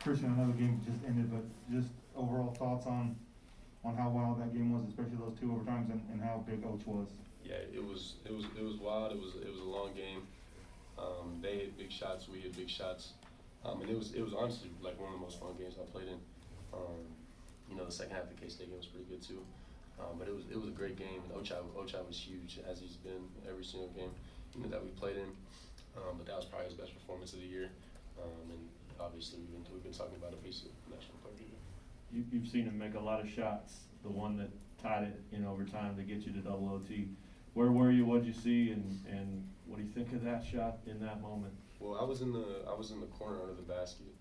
Christian, I know the game just ended, but just overall thoughts on how wild that game was, especially those two overtimes and how big Oach was. Yeah, it was wild. It was a long game. They hit big shots. We hit big shots. And it was honestly like one of the most fun games I played in. The second half of the K-State game was pretty good too. But it was a great game. And Ochai was huge, as he's been every single game that we played in. But that was probably his best performance of the year. And obviously we've been talking about a piece of national player of the year. You've seen him make a lot of shots. The one that tied it in overtime to get you to double OT. Where were you? What'd you see? And what do you think of that shot in that moment? Well, I was in the corner under the basket,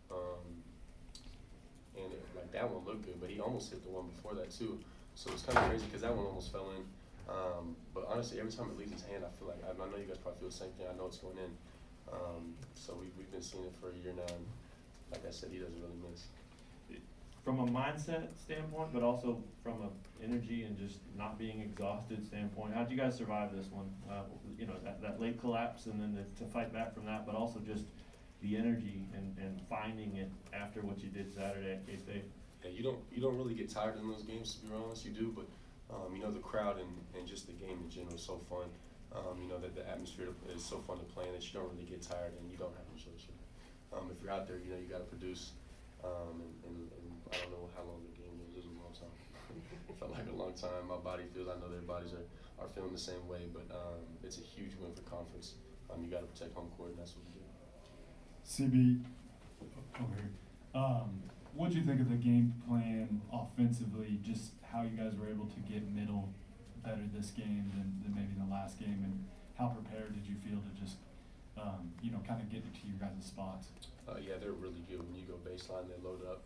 and that one looked good, but he almost hit the one before that too. So it's kind of crazy because that one almost fell in. But honestly, every time it leaves his hand, I feel like I know you guys probably feel the same thing. I know it's going in. So we've been seeing it for a year now, and like I said, he doesn't really miss. From a mindset standpoint, but also from a energy and just not being exhausted standpoint, how'd you guys survive this one? That late collapse and then to fight back from that, but also just the energy and finding it after what you did Saturday at K-State. Yeah, you don't really get tired in those games, to be honest. You do, but the crowd and just the game in general is so fun. That the atmosphere is so fun to play in that you don't really get tired and you don't have a choice. If you're out there, you got to produce. And I don't know how long the game was. It was a long time. It felt like a long time. My body feels. I know their bodies are feeling the same way, but it's a huge win for conference. You got to protect home court, and that's what we do. CB, over here. What did you think of the game plan offensively? Just how you guys were able to get middle better this game than maybe the last game, and how prepared did you feel to just kind of get to your guys' spots? Yeah, they're really good when you go baseline. They load up.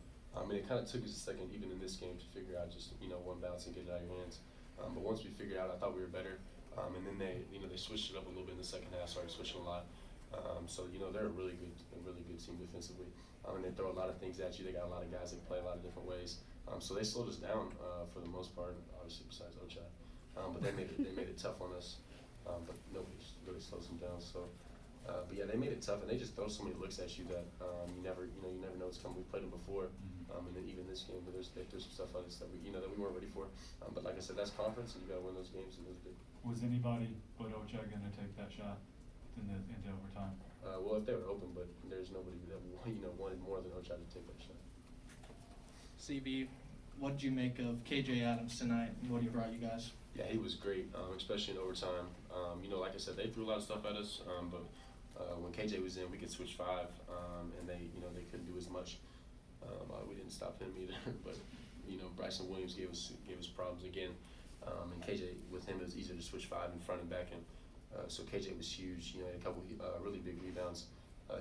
It kind of took us a second, even in this game, to figure out just one bounce and get it out of your hands. But once we figured out, I thought we were better. And then they switched it up a little bit in the second half. Started switching a lot. So they're a really good team defensively. And they throw a lot of things at you. They got a lot of guys that play a lot of different ways. So they slowed us down for the most part, obviously besides Ochai. But they made it tough on us. But nobody really slows them down. So. But yeah, they made it tough, and they just throw so many looks at you that you never know what's coming. We played them before, and then even this game, but there's some stuff on us that we weren't ready for. But like I said, that's conference, and you got to win those games, and those big. Was anybody but Ochai going to take that shot into overtime? Well, if they were open, but there's nobody that wanted more than Ochai to take that shot. CB, what did you make of KJ Adams tonight, and what he brought you guys? Yeah, he was great, especially in overtime. Like I said, they threw a lot of stuff at us, but. When KJ was in, we could switch five, and they couldn't do as much. We didn't stop him either, but Bryson Williams gave us problems again. And KJ, with him, it was easier to switch five in front and back him. So KJ was huge. He had a couple really big rebounds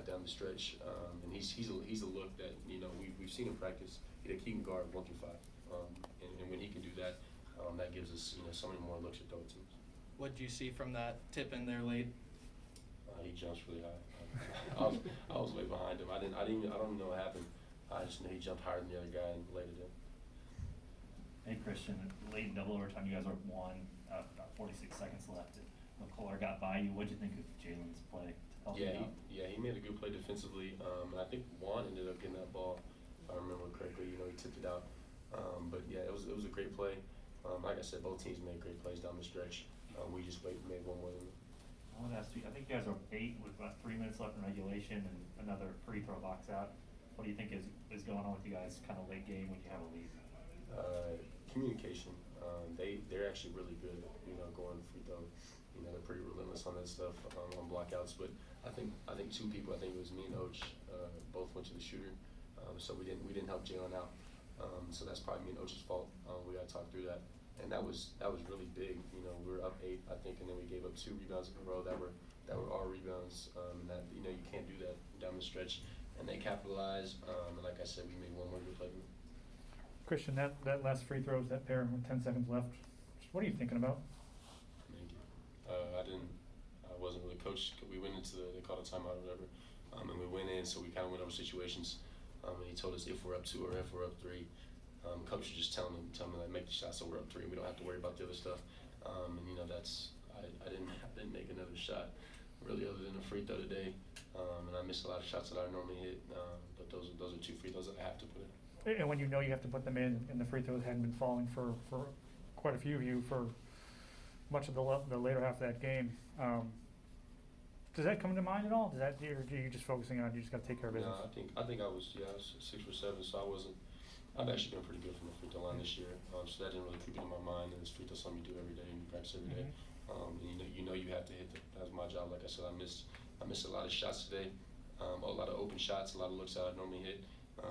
down the stretch, and he's a look that we've seen him practice. He can guard 1 through 5, and when he can do that, that gives us so many more looks at those teams. What did you see from that tip in there late? He jumps really high. I was way behind him. I don't even know what happened. I just knew he jumped higher than the other guy and laid it in. Hey Christian, late in double overtime, you guys are one, about 46 seconds left. McCullough got by you. What'd you think of Jalen's play to help you out? He made a good play defensively. And I think Juan ended up getting that ball, if I remember correctly. He tipped it out. But yeah, it was a great play. Like I said, both teams made great plays down the stretch. We just made one more than them. I want to ask you, I think you guys are 8 with about 3 minutes left in regulation and another free throw box out. What do you think is going on with you guys kind of late game when you have a lead? Communication. They're actually really good, going free throw. They're pretty relentless on that stuff, on blockouts. But I think 2 people, I think it was me and Oach, both went to the shooter. So we didn't help Jalen out. So that's probably me and Oach's fault. We got to talk through that. And that was really big. We were up 8, I think, and then we gave up 2 rebounds in a row that were our rebounds. And that you can't do that down the stretch. And they capitalized. And like I said, we made one more good play. Christian, that last free throws, that pair with 10 seconds left. What are you thinking about? Thank you. I wasn't really coached. We went into they called a timeout or whatever, and we went in. So we kind of went over situations. And he told us if we're up 2 or if we're up 3. Coach was just telling me like make the shot so we're up 3. We don't have to worry about the other stuff. And that's I didn't make another shot really other than a free throw today. And I missed a lot of shots that I normally hit. But those are 2 free throws and when you know you have to put them in, and the free throws hadn't been falling for quite a few of you for much of the later half of that game, does that come to mind at all? Or are you just focusing on, you just gotta take care of business? No, I think I was 6 or 7, so I wasn't. I've actually been pretty good from the free throw line this year, so that didn't really creep into my mind. And it's free throw something you do every day and you practice every day. And you know you have to hit. That was my job. Like I said, I missed a lot of shots today, a lot of open shots, a lot of looks that I normally hit.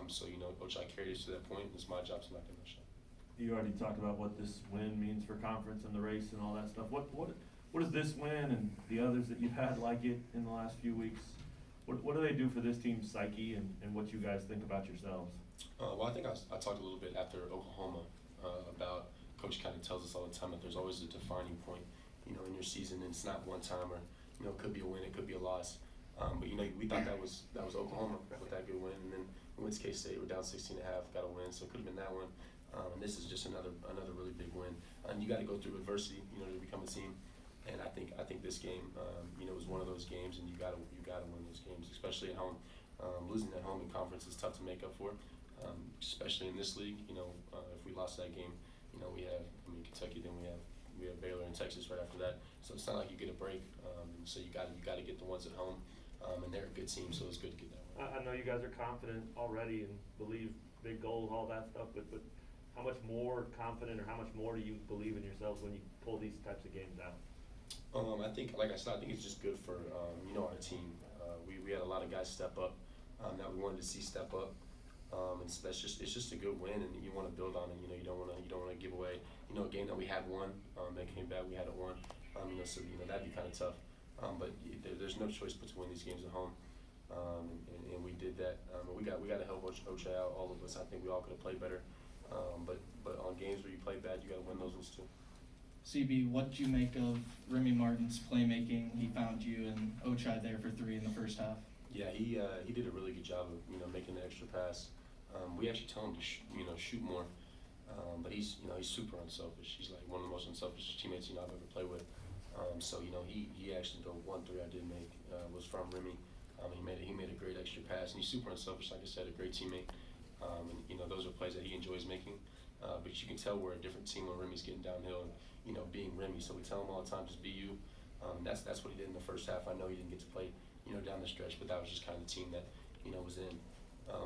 So Coach, I carried us to that point. It's my job to knock in those shots. You already talked about what this win means for conference and the race and all that stuff. What does this win and the others that you've had like it in the last few weeks, what do they do for this team's psyche and what you guys think about yourselves? Well, I think I talked a little bit after Oklahoma about Coach kind of tells us all the time that there's always a defining point, in your season, and it's not one time or it could be a win, it could be a loss. But we thought that was Oklahoma with that good win, and then we went to K-State, we're down 16.5, got a win, so it could have been that one. And this is just another really big win. And you got to go through adversity, to become a team. And I think this game, was one of those games, and you got to win those games, especially at home. Losing at home in conference is tough to make up for, especially in this league. If we lost that game, we have Kentucky, then we have Baylor and Texas right after that. So it's not like you get a break. And so you got to get the ones at home, and they're a good team, so it's good to get that one. I know you guys are confident already and believe big goals, all that stuff, but how much more confident or how much more do you believe in yourselves when you pull these types of games out? I think, like I said, I think it's just good for our team. We had a lot of guys step up that we wanted to see step up, and so it's just a good win, and you want to build on it. You don't want to give away a game that we had won that came back, we had it won. So that'd be kind of tough. But there's no choice but to win these games at home, and we did that. We got to help Ocha out, all of us. I think we all could have played better. But on games where you play bad, you got to win those ones too. CB, what did you make of Remy Martin's playmaking? He found you and Ochai there for 3 in the first half. Yeah, he did a really good job of making the extra pass. We actually tell him to shoot more, but he's super unselfish. He's like one of the most unselfish teammates I've ever played with. So he actually, the 1 3 I did make was from Remy. He made a great extra pass, and he's super unselfish. Like I said, a great teammate. And those are plays that he enjoys making. But you can tell we're a different team when Remy's getting downhill and being Remy. So we tell him all the time, just be you. That's what he did in the first half. I know he didn't get to play down the stretch, but that was just kind of the team that was in.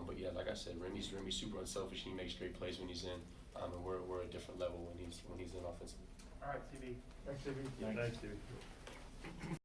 But yeah, like I said, Remy's super unselfish. He makes great plays when he's in, and we're a different level when he's in offensively. All right, CB. Thanks, CB. Thanks, dude.